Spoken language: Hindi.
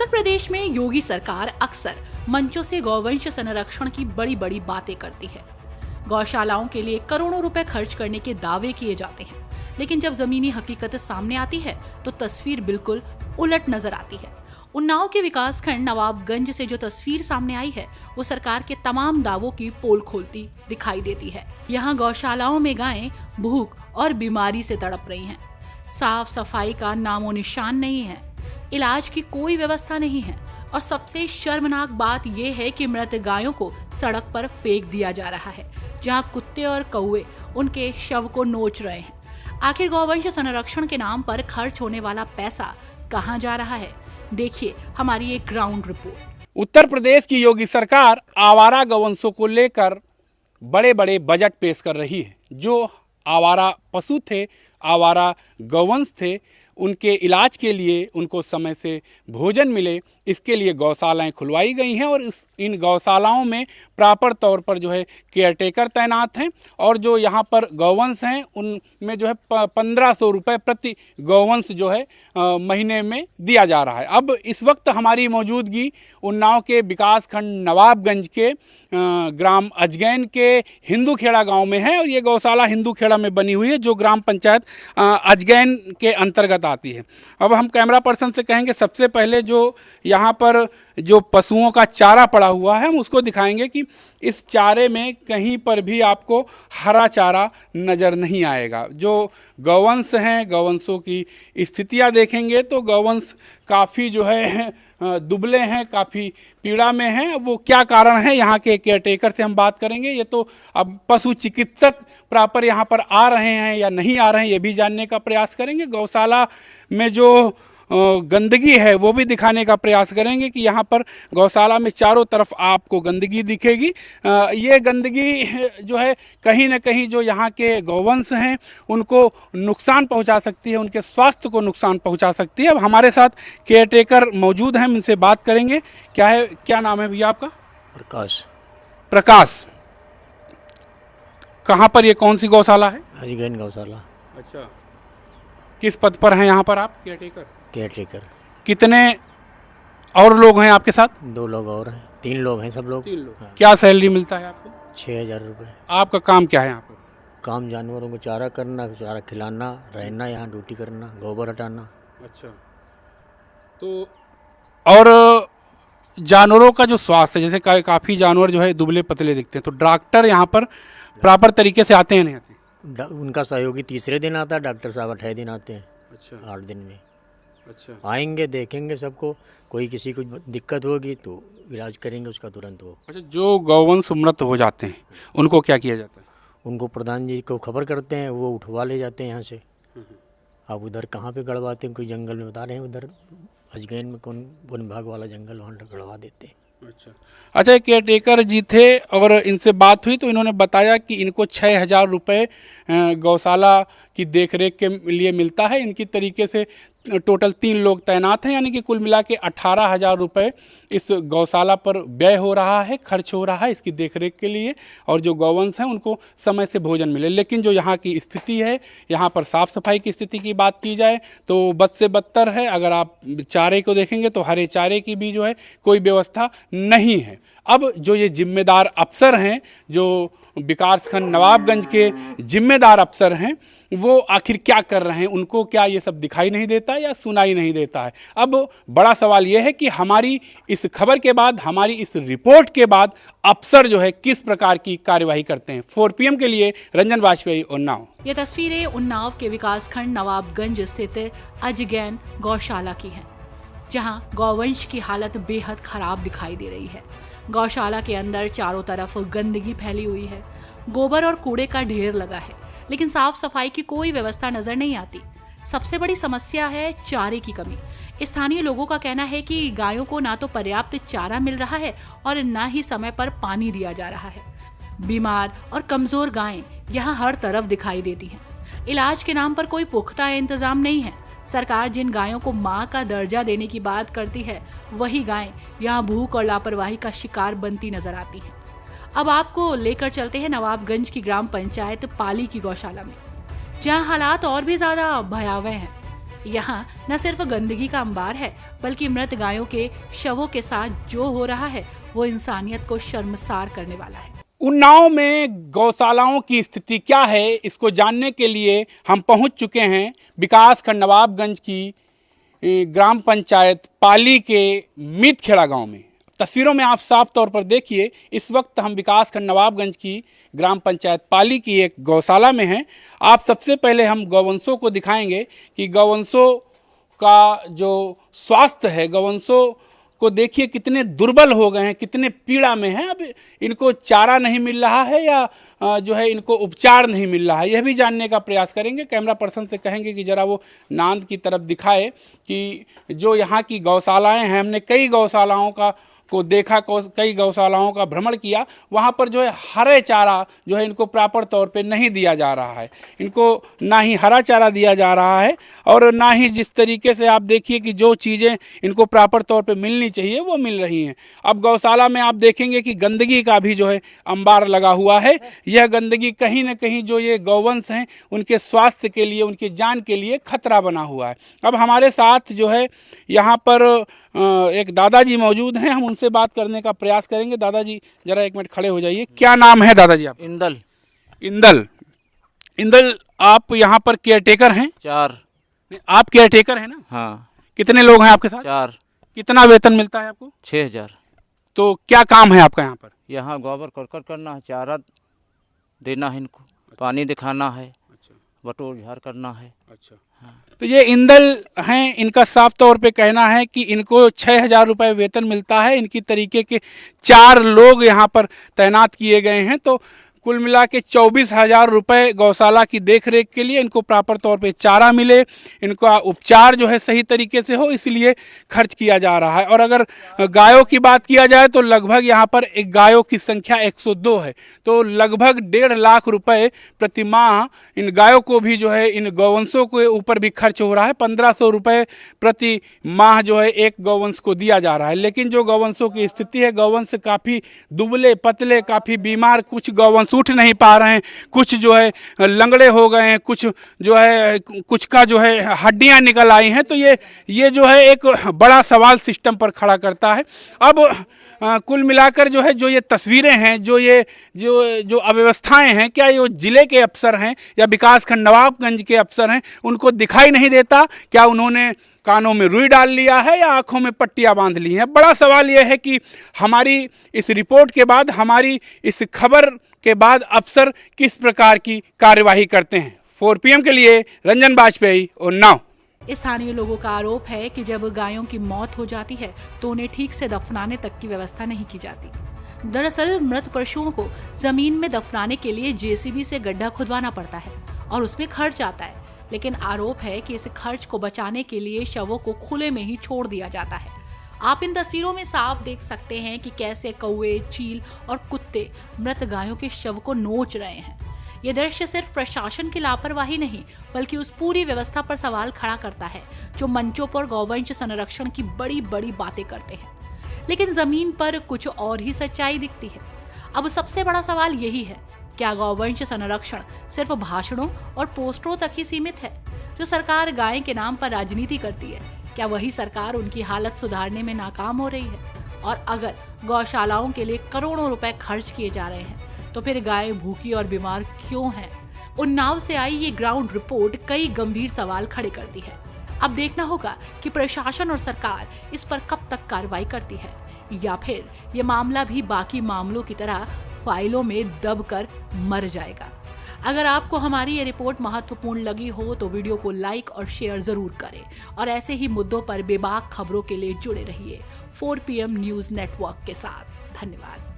उत्तर प्रदेश में योगी सरकार अक्सर मंचों से गौवंश संरक्षण की बड़ी बड़ी बातें करती है। गौशालाओं के लिए करोड़ों रुपए खर्च करने के दावे किए जाते हैं, लेकिन जब जमीनी हकीकत सामने आती है तो तस्वीर बिल्कुल उलट नजर आती है। उन्नाव के विकासखंड नवाबगंज से जो तस्वीर सामने आई है वो सरकार के तमाम दावों की पोल खोलती दिखाई देती है। यहाँ गौशालाओं में गायें भूख और बीमारी से तड़प रही हैं। साफ सफाई का नामो निशान नहीं है, इलाज की कोई व्यवस्था नहीं है और सबसे शर्मनाक बात यह है कि मृत गायों को सड़क पर फेंक दिया जा रहा है, जहां कुत्ते और कौवे उनके शव को नोच रहे हैं। आखिर गौवंश संरक्षण के नाम पर खर्च होने वाला पैसा कहां जा रहा है? देखिए हमारी एक ग्राउंड रिपोर्ट। उत्तर प्रदेश की योगी सरकार आवारा गौवंशों को लेकर बड़े बड़े बजट पेश कर रही है। जो आवारा पशु थे, आवारा गौवंश थे, उनके इलाज के लिए उनको समय से भोजन मिले, इसके लिए गौशालाएं खुलवाई गई हैं और इन गौशालाओं में प्रॉपर तौर पर जो है केयरटेकर तैनात हैं और जो यहाँ पर गौवंश हैं उनमें जो है 1500 रुपये प्रति गौवंश जो है महीने में दिया जा रहा है। अब इस वक्त हमारी मौजूदगी उन्नाव के विकासखंड नवाबगंज के ग्राम अजगैन के हिंदू खेड़ा गाँव में है और ये गौशाला हिंदू खेड़ा में बनी हुई है जो ग्राम पंचायत अजगैन के अंतर्गत आती है। अब हम कैमरा पर्सन से कहेंगे सबसे पहले जो यहाँ पर जो पशुओं का चारा पड़ा हुआ है हम उसको दिखाएंगे कि इस चारे में कहीं पर भी आपको हरा चारा नज़र नहीं आएगा। जो गौवंश हैं, गौवंशों की स्थितियाँ देखेंगे तो गौवंश काफ़ी जो है दुबले हैं, काफ़ी पीड़ा में हैं। वो क्या कारण है, यहाँ के केयरटेकर से हम बात करेंगे। ये तो अब पशु चिकित्सक प्रॉपर यहाँ पर आ रहे हैं या नहीं आ रहे हैं ये भी जानने का प्रयास करेंगे। गौशाला में जो गंदगी है वो भी दिखाने का प्रयास करेंगे कि यहाँ पर गौशाला में चारों तरफ आपको गंदगी दिखेगी। ये गंदगी जो है कहीं ना कहीं जो यहाँ के गौवंश हैं उनको नुकसान पहुँचा सकती है, उनके स्वास्थ्य को नुकसान पहुँचा सकती है। अब हमारे साथ केयरटेकर मौजूद हैं, इनसे बात करेंगे। क्या नाम है भैया आपका? प्रकाश। कहाँ पर, ये कौन सी गौशाला है? अजगैन गौशाला। अच्छा, किस पद पर हैं यहाँ पर आप? केयरटेकर। कितने और लोग हैं आपके साथ? 2 लोग और हैं, 3 लोग हैं सब लोग। 3 लोग। हाँ। क्या सैलरी मिलता है आपको? 6000 रुपये। आपका काम क्या है यहाँ पर? काम जानवरों को चारा करना, चारा खिलाना, रहना, यहाँ ड्यूटी करना, गोबर हटाना। अच्छा, तो और जानवरों का जो स्वास्थ्य, जैसे काफ़ी जानवर जो है दुबले पतले दिखते हैं, तो डॉक्टर यहाँ पर प्रॉपर तरीके से आते हैं नहीं आते? उनका सहयोगी तीसरे दिन आता है, डॉक्टर साहब 28 दिन आते हैं। अच्छा, 8 दिन में। अच्छा, आएंगे, देखेंगे सबको, कोई किसी को दिक्कत होगी तो इलाज करेंगे उसका तुरंत वो। अच्छा, जो गौवंश मृत हो जाते हैं उनको क्या किया जाता है? उनको प्रधान जी को खबर करते हैं, वो उठवा ले जाते हैं यहाँ से। अब उधर कहाँ पे गड़वाते हैं, कोई जंगल में बता रहे हैं, उधर अजगैन में कौन वन विभाग वाला जंगल, वहाँ गड़वा देते हैं। अच्छा, केयरटेकर जी थे और इनसे बात हुई तो इन्होंने बताया कि इनको 6000 रुपये गौशाला की देखरेख के लिए मिलता है। इनकी तरीके से टोटल 3 लोग तैनात हैं, यानी कि कुल मिला के 18,000 रुपये इस गौशाला पर व्यय हो रहा है, खर्च हो रहा है इसकी देखरेख के लिए और जो गौवंश हैं उनको समय से भोजन मिले। लेकिन जो यहाँ की स्थिति है, यहाँ पर साफ़ सफाई की स्थिति की बात की जाए तो बद से बदतर है। अगर आप चारे को देखेंगे तो हरे चारे की भी जो है कोई व्यवस्था नहीं है। अब जो ये जिम्मेदार अफसर हैं, जो विकासखंड नवाबगंज के जिम्मेदार अफसर हैं, वो आखिर क्या कर रहे हैं? उनको क्या ये सब दिखाई नहीं देता या सुनाई नहीं देता है? अब बड़ा सवाल ये है कि हमारी इस खबर के बाद, हमारी इस रिपोर्ट के बाद अफसर जो है किस प्रकार की कार्यवाही करते हैं। 4 PM के लिए रंजन वाजपेयी, उन्नाव। ये तस्वीरें उन्नाव के विकासखंड नवाबगंज स्थित अजगैन गौशाला की हैं, जहां गौवंश की हालत बेहद खराब दिखाई दे रही है। गौशाला के अंदर चारों तरफ गंदगी फैली हुई है, गोबर और कूड़े का ढेर लगा है, लेकिन साफ सफाई की कोई व्यवस्था नजर नहीं आती। सबसे बड़ी समस्या है चारे की कमी। स्थानीय लोगों का कहना है कि गायों को ना तो पर्याप्त चारा मिल रहा है और ना ही समय पर पानी दिया जा रहा है। बीमार और कमजोर गायें यहाँ हर तरफ दिखाई देती हैं। इलाज के नाम पर कोई पुख्ता इंतजाम नहीं है। सरकार जिन गायों को मां का दर्जा देने की बात करती है, वही गायें यहाँ भूख और लापरवाही का शिकार बनती नजर आती हैं। अब आपको लेकर चलते हैं नवाबगंज की ग्राम पंचायत पाली की गौशाला में, जहां हालात और भी ज्यादा भयावह हैं। यहाँ न सिर्फ गंदगी का अंबार है, बल्कि मृत गायों के शवों के साथ जो हो रहा है वो इंसानियत को शर्मसार करने वाला है। उन्नाव में गौशालाओं की स्थिति क्या है, इसको जानने के लिए हम पहुंच चुके हैं विकासखंड नवाबगंज की ग्राम पंचायत पाली के मीतखेड़ा गांव में। तस्वीरों में आप साफ तौर पर देखिए, इस वक्त हम विकासखंड नवाबगंज की ग्राम पंचायत पाली की एक गौशाला में हैं। आप सबसे पहले हम गौवंशों को दिखाएंगे कि गौवंशों का जो स्वास्थ्य है, गौवंशों को देखिए कितने दुर्बल हो गए हैं, कितने पीड़ा में हैं। अब इनको चारा नहीं मिल रहा है या जो है इनको उपचार नहीं मिल रहा है, यह भी जानने का प्रयास करेंगे। कैमरा पर्सन से कहेंगे कि ज़रा वो नांद की तरफ दिखाए कि जो यहाँ की गौशालाएं हैं, हमने कई गौशालाओं को देखा, कई गौशालाओं का भ्रमण किया, वहाँ पर जो है हरे चारा जो है इनको प्रॉपर तौर पे नहीं दिया जा रहा है। इनको ना ही हरा चारा दिया जा रहा है और ना ही जिस तरीके से आप देखिए कि जो चीज़ें इनको प्रॉपर तौर पे मिलनी चाहिए वो मिल रही हैं। अब गौशाला में आप देखेंगे कि गंदगी का भी जो है अंबार लगा हुआ है। यह गंदगी कहीं ना कहीं जो ये गौवंश हैं उनके स्वास्थ्य के लिए, उनकी जान के लिए खतरा बना हुआ है। अब हमारे साथ जो है यहाँ पर एक दादाजी मौजूद हैं, हम उनसे बात करने का प्रयास करेंगे। दादाजी जरा एक मिनट खड़े हो जाइए। क्या नाम है दादाजी आप? इंदल। इंदल, आप यहाँ पर केयरटेकर हैं? 4। आप केयरटेकर हैं ना? हाँ। कितने लोग हैं आपके साथ? 4। कितना वेतन मिलता है आपको? 6000। तो क्या काम है आपका यहाँ पर? यहाँ गोबर करकट करना है, चारा देना है इनको, पानी दिखाना है, बटोर झाड़ करना है। अच्छा, तो ये इंदल हैं, इनका साफ तौर पे कहना है कि इनको 6000 रुपये वेतन मिलता है। इनकी तरीके के 4 लोग यहाँ पर तैनात किए गए हैं। तो कुल मिला के 24,000 रुपये गौशाला की देखरेख के लिए इनको प्रॉपर तौर पे चारा मिले, इनका उपचार जो है सही तरीके से हो, इसलिए खर्च किया जा रहा है। और अगर गायों की बात किया जाए तो लगभग यहाँ पर एक गायों की संख्या 102 है। तो लगभग 1.5 लाख रुपए प्रति माह इन गायों को भी जो है, इन गौवंशों के ऊपर भी खर्च हो रहा है। 1500 रुपये प्रति माह जो है एक गौवंश को दिया जा रहा है। लेकिन जो गौवंशों की स्थिति है, गौवंश काफ़ी दुबले पतले, काफ़ी बीमार, कुछ गौवंश उठ नहीं पा रहे हैं, कुछ जो है लंगड़े हो गए हैं, कुछ जो है कुछ का जो है हड्डियां निकल आई हैं। तो ये जो है एक बड़ा सवाल सिस्टम पर खड़ा करता है। अब कुल मिलाकर जो है, जो ये तस्वीरें हैं, जो अव्यवस्थाएं हैं, क्या ये जिले के अफसर हैं या विकासखंड नवाबगंज के अफसर हैं, उनको दिखाई नहीं देता? क्या उन्होंने कानों में रुई डाल लिया है या आंखों में पट्टियां बांध ली हैं? बड़ा सवाल यह है कि हमारी इस रिपोर्ट के बाद, हमारी इस खबर के बाद अफसर किस प्रकार की कार्यवाही करते हैं। 4 PM के लिए रंजन बाजपेयी, उन्नाव। स्थानीय लोगों का आरोप है कि जब गायों की मौत हो जाती है तो उन्हें ठीक से दफनाने तक की व्यवस्था नहीं की जाती। दरअसल मृत पशुओं को जमीन में दफनाने के लिए JCB से गड्ढा खुदवाना पड़ता है और उसमें खर्च आता है। लेकिन आरोप है कि इस खर्च को बचाने के लिए शवों को खुले में ही छोड़ दिया जाता है। आप इन तस्वीरों में साफ देख सकते हैं कि कैसे कौवे, चील और कुत्ते मृत गायों के शव को नोच रहे हैं। ये दृश्य सिर्फ प्रशासन की लापरवाही नहीं, बल्कि उस पूरी व्यवस्था पर सवाल खड़ा करता है जो मंचों पर गौवंश संरक्षण की बड़ी बड़ी बातें करते हैं, लेकिन जमीन पर कुछ और ही सच्चाई दिखती है। अब सबसे बड़ा सवाल यही है, क्या गौवंश संरक्षण सिर्फ भाषणों और पोस्टरों तक ही सीमित है? जो सरकार गाय के नाम पर राजनीति करती है, क्या वही सरकार उनकी हालत सुधारने में नाकाम हो रही है? और अगर गौशालाओं के लिए करोड़ों रुपए खर्च किए जा रहे हैं, तो फिर गायें भूखी और बीमार क्यों हैं? उन्नाव से आई ये ग्राउंड रिपोर्ट कई गंभीर सवाल खड़े करती है। अब देखना होगा कि प्रशासन और सरकार इस पर कब तक कार्रवाई करती है, या फिर ये मामला भी बाकी मामलों की तरह फाइलों में दबकर मर जाएगा। अगर आपको हमारी ये रिपोर्ट महत्वपूर्ण लगी हो तो वीडियो को लाइक और शेयर जरूर करें और ऐसे ही मुद्दों पर बेबाक खबरों के लिए जुड़े रहिए 4 PM न्यूज नेटवर्क के साथ। धन्यवाद।